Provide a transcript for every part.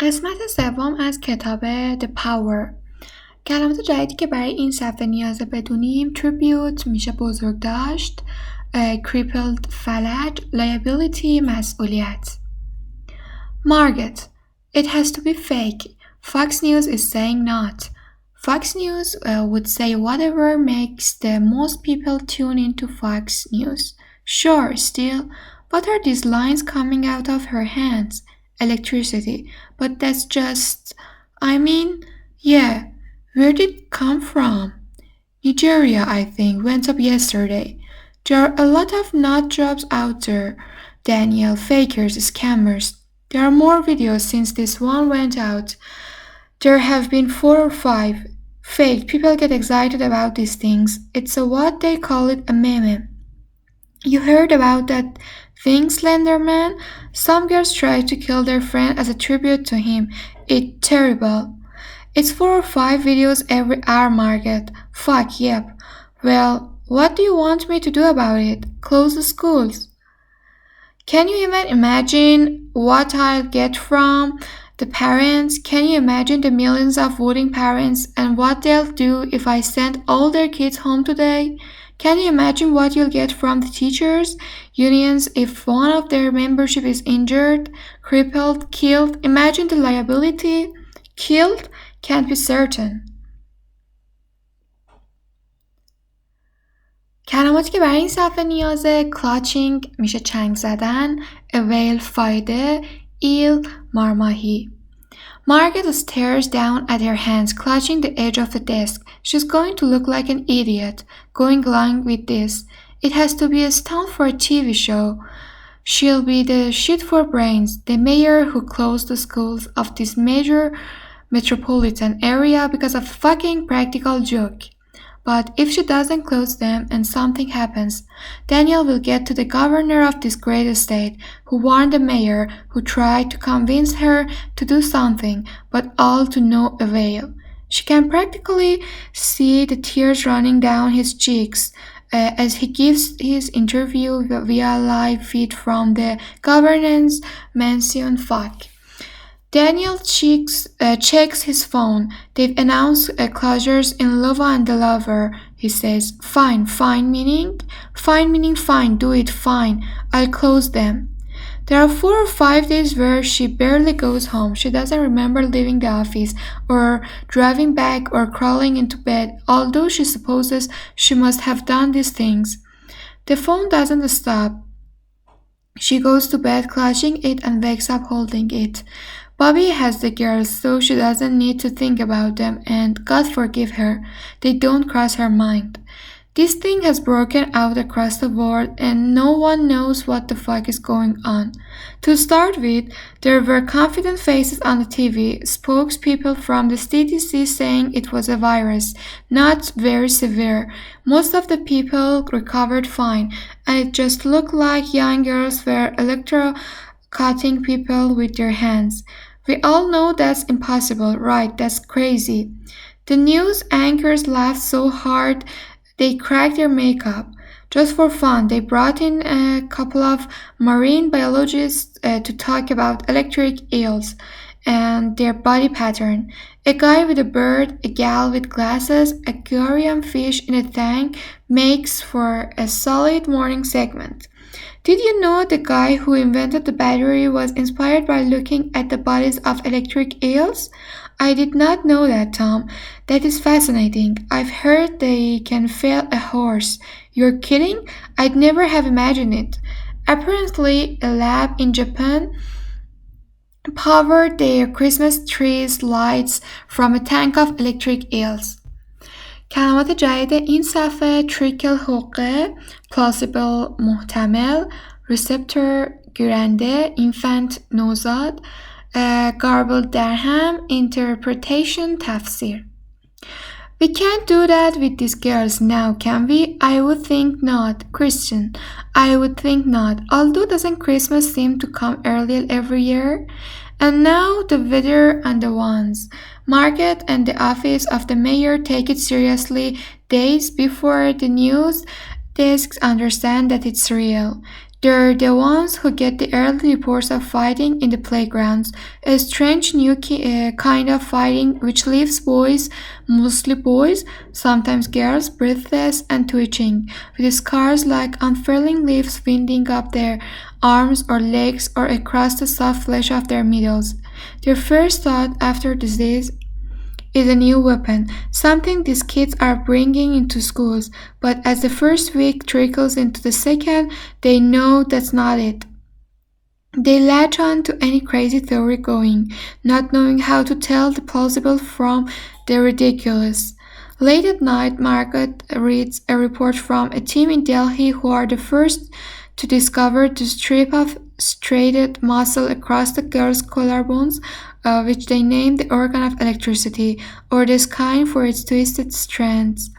قسمت سوم از کتاب دشوار. کلمات جدیدی که برای این صفحه نیازه بدونیم tribute میشه بزرگداشت، crippled فلج، liability مسئولیت. Market. It has to be fake. Fox News is saying not. Fox News would say whatever makes the most people tune into Fox News. Sure, still, what are these lines coming out of her hands? Electricity. But that's just... yeah. Where did it come from? Nigeria, I think, went up yesterday. There are a lot of nut jobs out there. Daniel, fakers, scammers. There are more videos since this one went out. There have been 4 or 5. Fake. People get excited about these things. It's what they call it a meme. You heard about that thing, Slenderman? Some girls tried to kill their friend as a tribute to him. It's terrible. It's 4 or 5 videos every hour, Margaret. Fuck, yep. Well, what do you want me to do about it? Close the schools. Can you even imagine what I'll get from the parents? Can you imagine the millions of voting parents and what they'll do if I send all their kids home today? Can you imagine what you'll get from the teachers' unions if one of their membership is injured, crippled, killed? Imagine the liability. Killed can't be certain. کلماتی که برای این صفحه نیازه clutching میشه چنگ زدن، avail فایده، eel مارماهی. Margaret stares down at her hands, clutching the edge of the desk. She's going to look like an idiot, going along with this. It has to be a stunt for a TV show. She'll be the shit for brains, the mayor who closed the schools of this major metropolitan area because of a fucking practical joke. But if she doesn't close them and something happens, Daniel will get to the governor of this great estate, who warned the mayor, who tried to convince her to do something, but all to no avail. She can practically see the tears running down his cheeks as he gives his interview via live feed from the governor's mansion. Fuck. Daniel checks his phone. They've announced closures in Lova and the Lover. He says, fine meaning? Fine meaning fine, do it, fine. I'll close them. There are 4 or 5 days where she barely goes home. She doesn't remember leaving the office or driving back or crawling into bed, although she supposes she must have done these things. The phone doesn't stop. She goes to bed clutching it and wakes up holding it. Bobby has the girls, so she doesn't need to think about them, and God forgive her, they don't cross her mind. This thing has broken out across the world, and no one knows what the fuck is going on. To start with, there were confident faces on the TV, spokespeople from the CDC saying it was a virus, not very severe. Most of the people recovered fine, and it just looked like young girls were electrocuting people with their hands. We all know that's impossible, right? That's crazy. The news anchors laughed so hard they cracked their makeup. Just for fun, they brought in a couple of marine biologists to talk about electric eels and their body pattern. A guy with a bird, a gal with glasses, a aquarium fish in a tank makes for a solid morning segment. Did you know the guy who invented the battery was inspired by looking at the bodies of electric eels? I did not know that, Tom. That is fascinating. I've heard they can fail a horse. You're kidding? I'd never have imagined it. Apparently, a lab in Japan powered their Christmas trees lights from a tank of electric eels. کلمات جدید این صفحه trickle حقه، plausible محتمل، receptor گیرنده، infant نوزاد، garbled درهم، interpretation تفسیر. We can't do that with these girls now, can we? I would think not. Christian, I would think not. Although doesn't Christmas seem to come early every year? And now the weather and the ones. Margaret and the office of the mayor take it seriously days before the news desks understand that it's real. They're the ones who get the early reports of fighting in the playgrounds, a strange new kind of fighting which leaves boys, mostly boys, sometimes girls, breathless and twitching, with scars like unfurling leaves winding up their arms or legs or across the soft flesh of their middles. Their first thought after disease is a new weapon, something these kids are bringing into schools, but as the first week trickles into the second, they know that's not it. They latch on to any crazy theory going, not knowing how to tell the plausible from the ridiculous. Late at night, Margaret reads a report from a team in Delhi who are the first to discover the strip of striated muscle across the girl's collarbones, which they name the organ of electricity, or the spine for its twisted strands.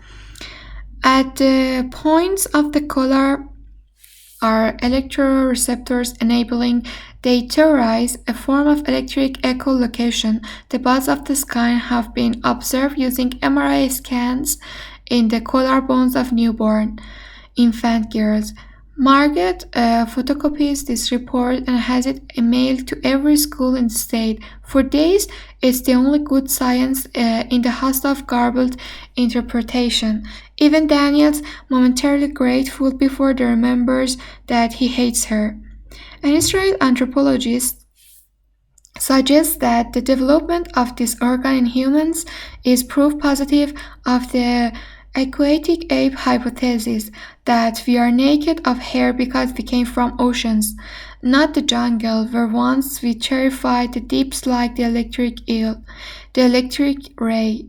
At the points of the collar are electroreceptors enabling they theorize a form of electric echolocation. The buds of the spine have been observed using MRI scans in the collarbones of newborn infant girls. Margaret photocopies this report and has it mailed to every school in the state. For days, it's the only good science in the host of garbled interpretation. Even Daniel's momentarily grateful before he remembers that he hates her. An Israeli anthropologist suggests that the development of this organ in humans is proof positive of the aquatic ape hypothesis that we are naked of hair because we came from oceans, not the jungle where once we terrified the deeps like the electric eel, the electric ray.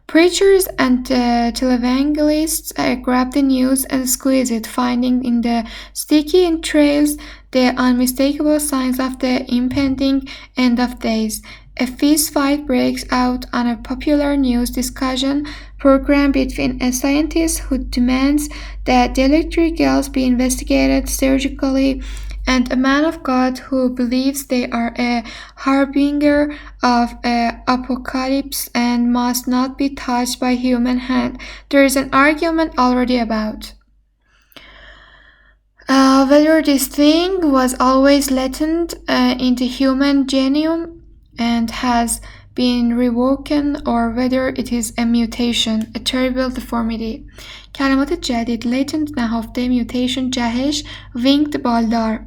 Preachers and televangelists grab the news and squeeze it, finding in the sticky entrails the unmistakable signs of the impending end of days. A fist fight breaks out on a popular news discussion program between a scientist who demands that the electric eels be investigated surgically and a man of God who believes they are a harbinger of apocalypse and must not be touched by human hand. There is an argument already about whether this thing was always latent in the human genome and has been rewoken or whether it is a mutation, a terrible deformity. کلمات جدید latent نهفته mutation جهش winged بالدار.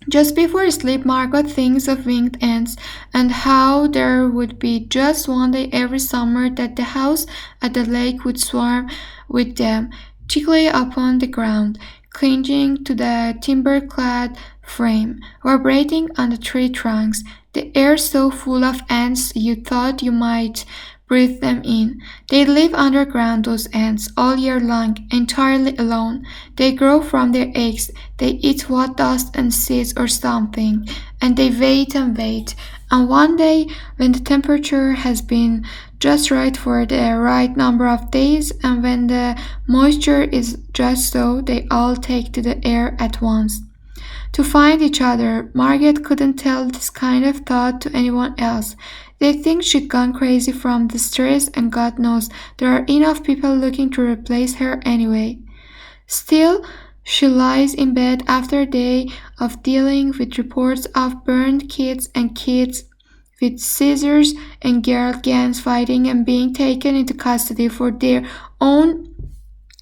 Just before sleep, Margaret thinks of winged ants and how there would be just one day every summer that the house at the lake would swarm with them, tickly upon the ground, clinging to the timber-clad frame, vibrating on the tree trunks, the air so full of ants you thought you might breathe them in. They live underground, those ants, all year long, entirely alone. They grow from their eggs, they eat what dust and seeds or something, and they wait and wait. And one day, when the temperature has been just right for the right number of days, and when the moisture is just so, they all take to the air at once. To find each other, Margaret couldn't tell this kind of thought to anyone else. They think she'd gone crazy from the stress, and God knows there are enough people looking to replace her anyway. Still, she lies in bed after a day of dealing with reports of burned kids and kids with scissors and girl gangs fighting and being taken into custody for their own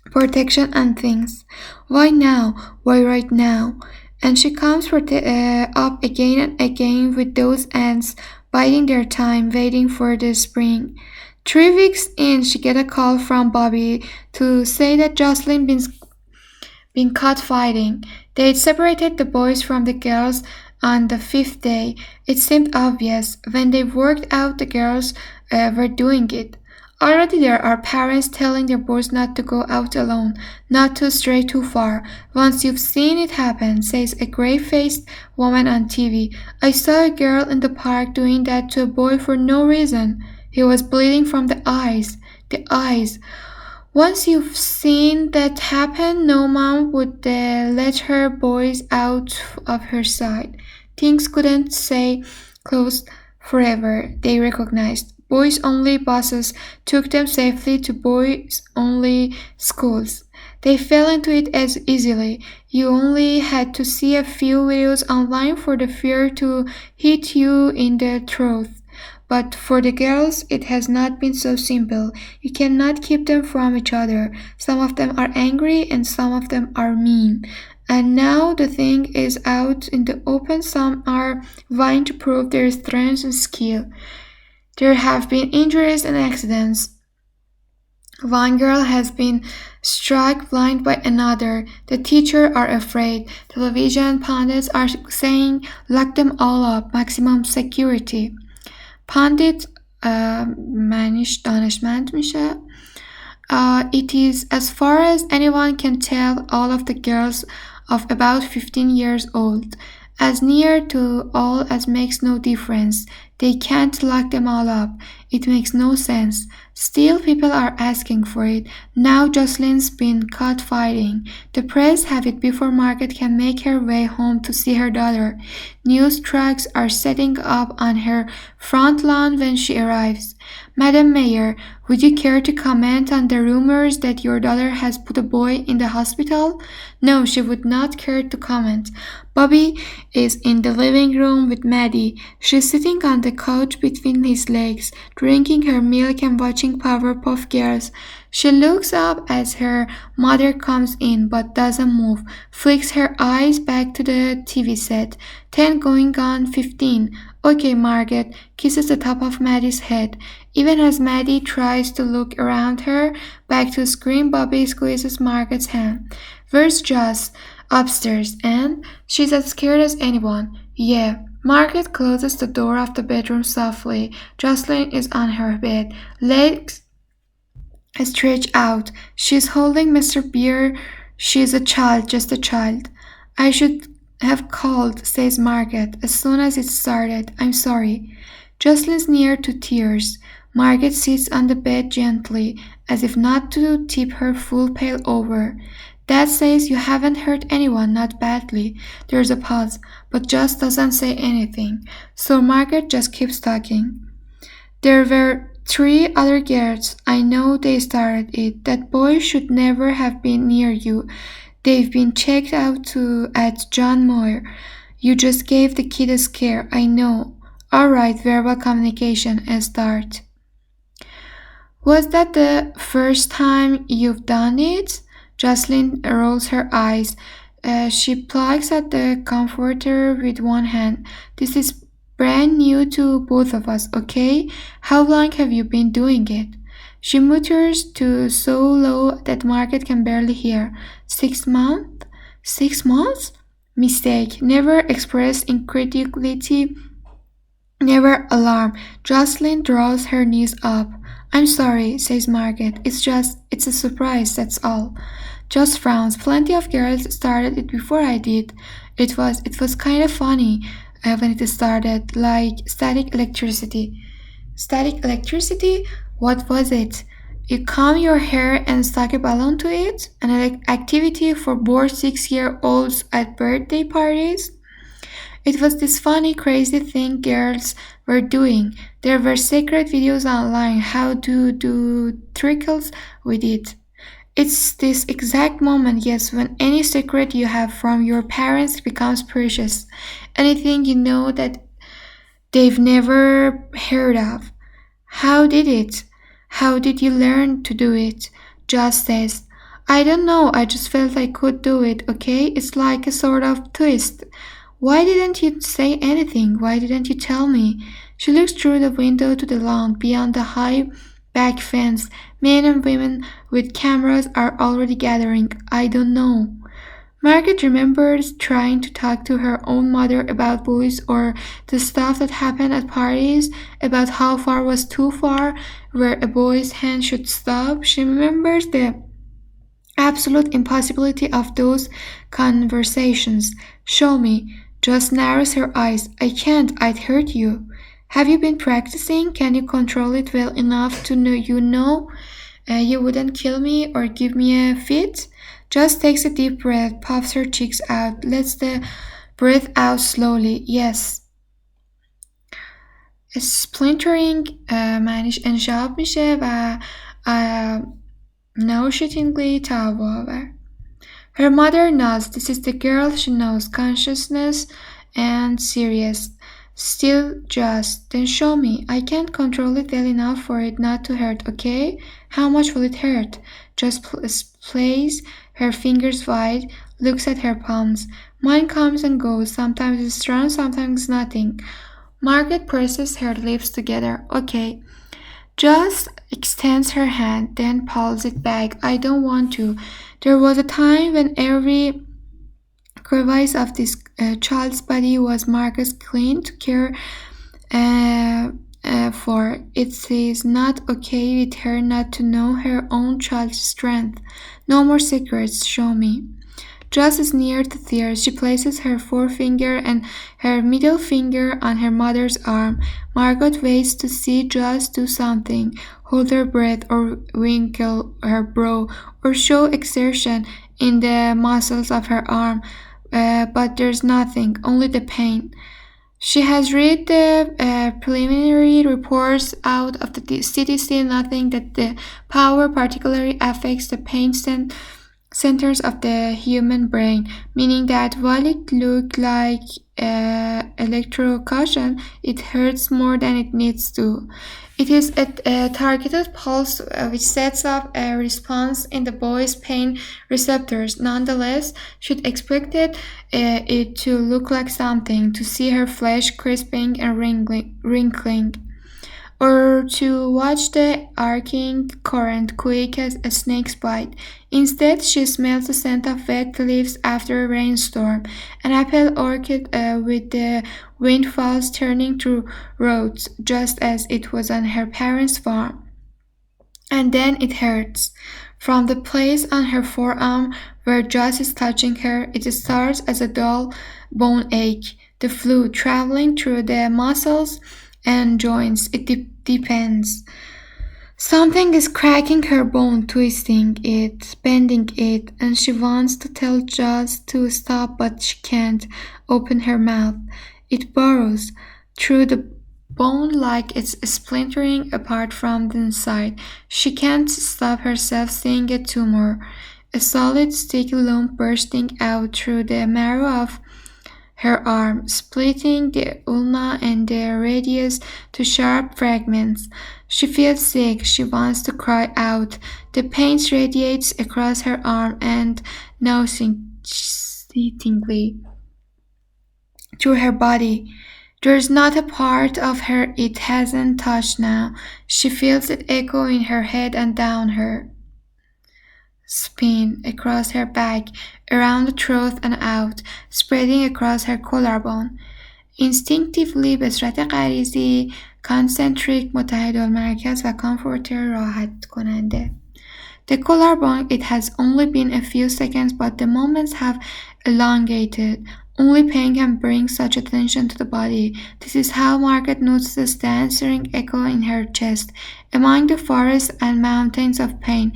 protection and things. Why now? Why right now? And she comes up again and again with those ants, biding their time, waiting for the spring. 3 weeks in, she get a call from Bobby to say that Jocelyn been caught fighting. They'd separated the boys from the girls on the 5th day. It seemed obvious. When they worked out, the girls were doing it. Already there are parents telling their boys not to go out alone, not to stray too far. Once you've seen it happen, says a grey-faced woman on TV. I saw a girl in the park doing that to a boy for no reason. He was bleeding from the eyes. The eyes. Once you've seen that happen, no mom would let her boys out of her sight. Things couldn't stay closed forever, they recognized. Boys-only buses took them safely to boys-only schools. They fell into it as easily. You only had to see a few videos online for the fear to hit you in the throat. But for the girls, it has not been so simple. You cannot keep them from each other. Some of them are angry and some of them are mean. And now the thing is out in the open. Some are vying to prove their strength and skill. There have been injuries and accidents. One girl has been struck blind by another. The teachers are afraid. Television pundits are saying, lock them all up, maximum security. Pundit معنیش دانشمند میشه. It is, as far as anyone can tell, all of the girls of about 15 years old. As near to all as makes no difference. They can't lock them all up. It makes no sense. Still, people are asking for it. Now Jocelyn's been caught fighting. The press have it before Margaret can make her way home to see her daughter. News trucks are setting up on her front lawn when she arrives. Madam Mayor, would you care to comment on the rumors that your daughter has put a boy in the hospital? No, she would not care to comment. Bobby is in the living room with Maddie. She's sitting on the couch between his legs, drinking her milk and watching Powerpuff Girls. She looks up as her mother comes in but doesn't move, flicks her eyes back to the TV set. 10 going on 15. Okay, Margaret, kisses the top of Maddie's head. Even as Maddie tries to look around her, back to scream, Bobby squeezes Margaret's hand. Where's Joss? Upstairs, and she's as scared as anyone. Yeah. Margaret closes the door of the bedroom softly. Jocelyn is on her bed, legs stretched out. She's holding Mr. Beer. She's a child, just a child. I should have called, says Margaret, as soon as it started. I'm sorry. Jocelyn's near to tears. Margaret sits on the bed gently, as if not to tip her full pail over. Dad says you haven't hurt anyone, not badly. There's a pause, but Joss doesn't say anything, so Margaret just keeps talking. There were 3 other girls. I know they started it. That boy should never have been near you. They've been checked out at John Muir. You just gave the kid a scare. I know. All right, verbal communication, start. Was that the first time you've done it? Jocelyn rolls her eyes. She plucks at the comforter with one hand. This is brand new to both of us, okay? How long have you been doing it? She mutters to so low that Margaret can barely hear. 6 months? 6 months? Mistake. Never expressed incredulity, never alarm. Jocelyn draws her knees up. I'm sorry, says Margaret. It's a surprise, that's all. Joss frowns. Plenty of girls started it before I did. It was kind of funny when it started, like static electricity. Static electricity? What was it? You comb your hair and stuck a balloon to it? An activity for bored 6-year-olds at birthday parties? It was this funny, crazy thing girls were doing. There were secret videos online how to do trickles with it. It's this exact moment, yes, when any secret you have from your parents becomes precious. Anything you know that they've never heard of. How did it? How did you learn to do it? Joss says, I don't know, I just felt I could do it, okay? It's like a sort of twist. Why didn't you say anything? Why didn't you tell me? She looks through the window to the lawn beyond the high back fence. Men and women with cameras are already gathering. I don't know. Margaret remembers trying to talk to her own mother about boys or the stuff that happened at parties, about how far was too far, where a boy's hand should stop. She remembers the absolute impossibility of those conversations. Show me. Just narrows her eyes. I can't. I'd hurt you. Have you been practicing? Can you control it well enough to know you wouldn't kill me or give me a fit? Just takes a deep breath, puffs her cheeks out, lets the breath out slowly. Yes. Splintering معنیش انشعاب میشه و نوشیدنی تهوع. Her mother nods. This is the girl she knows, consciousness and serious. Still just. Then show me. I can't control it well enough for it not to hurt, okay? How much will it hurt? Just plays her fingers wide, looks at her palms. Mine comes and goes. Sometimes it's strong, sometimes nothing. Margaret presses her lips together. Okay. Just extends her hand, then pulls it back. I don't want to. There was a time when every crevice of this child's body was Margaret's clean to care for. It is not okay with her not to know her own child's strength. No more secrets, show me. Just as near to tears, she places her forefinger and her middle finger on her mother's arm. Margaret waits to see Just do something, hold her breath or wrinkle her brow or show exertion in the muscles of her arm, but there's nothing, only the pain. She has read the preliminary reports out of the CDC, nothing that the power particularly affects the pain centers of the human brain, meaning that while it looks like electrocution, it hurts more than it needs to. It is a targeted pulse which sets up a response in the boy's pain receptors. Nonetheless, she'd expected it to look like something, to see her flesh crisping and wrinkling, or to watch the arcing current quick as a snake's bite. Instead, she smells the scent of wet leaves after a rainstorm, an apple orchard with the windfalls turning through roads, just as it was on her parents' farm. And then it hurts. From the place on her forearm where Joss is touching her, it starts as a dull bone ache, the flu traveling through the muscles and joints. It depends. Something is cracking her bone, twisting it, bending it, and she wants to tell Joss to stop, but she can't open her mouth. It burrows through the bone like it's splintering apart from the inside. She can't stop herself seeing a tumor, a solid sticky lump bursting out through the marrow of her arm, splitting the ulna and the radius to sharp fragments. She feels sick. She wants to cry out. The pain radiates across her arm and nauseatingly through her body. There's not a part of her it hasn't touched now. She feels it echo in her head and down her spine, across her back, around the throat and out, spreading across her collarbone. Instinctively به صورت غریزی concentric متحدالمرکز و comforter راحت کننده. The collarbone, it has only been a few seconds, but the moments have elongated. Only pain can bring such attention to the body. This is how Margaret notices the answering echo in her chest, among the forests and mountains of pain.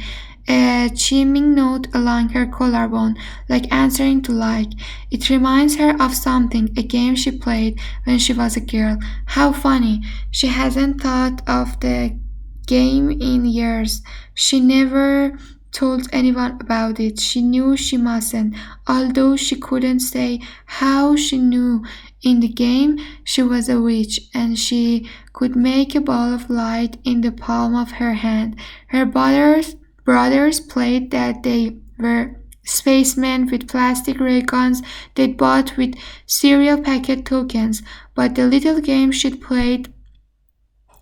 A chiming note along her collarbone, like answering to like. It reminds her of something, a game she played when she was a girl. How funny. She hasn't thought of the game in years. She never told anyone about it. She knew she mustn't, although she couldn't say how she knew. In the game, she was a witch, and she could make a ball of light in the palm of her hand. Her brothers played that they were spacemen with plastic ray guns they'd bought with cereal packet tokens, but the little game she'd played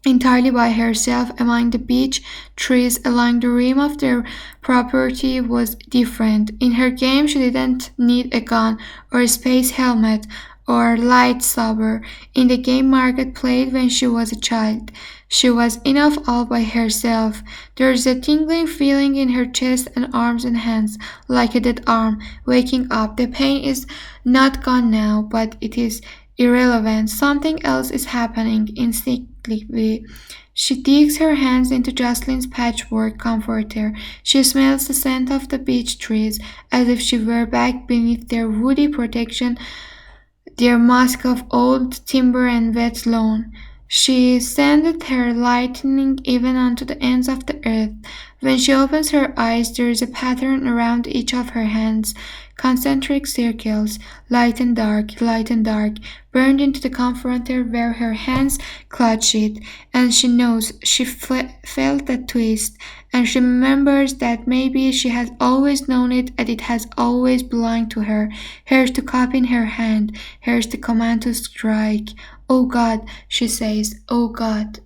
entirely by herself among the beech trees along the rim of their property was different. In her game, she didn't need a gun or a space helmet or lightsaber. In the game Margaret played when she was a child, she was enough all by herself. There's a tingling feeling in her chest and arms and hands, like a dead arm waking up. The pain is not gone now, but it is irrelevant. Something else is happening. Instinctively, she digs her hands into Jocelyn's patchwork comforter. She smells the scent of the beech trees, as if she were back beneath their woody protection, their musk of old timber and wet lawn. She sendeth her lightning even unto the ends of the earth. When she opens her eyes, there is a pattern around each of her hands, concentric circles, light and dark, burned into the comforter where her hands clutch it. And she knows, she felt that twist, and she remembers that maybe she has always known it, and it has always belonged to her, hers to cup in her hand, hers the command to strike. Oh God, she says, oh God.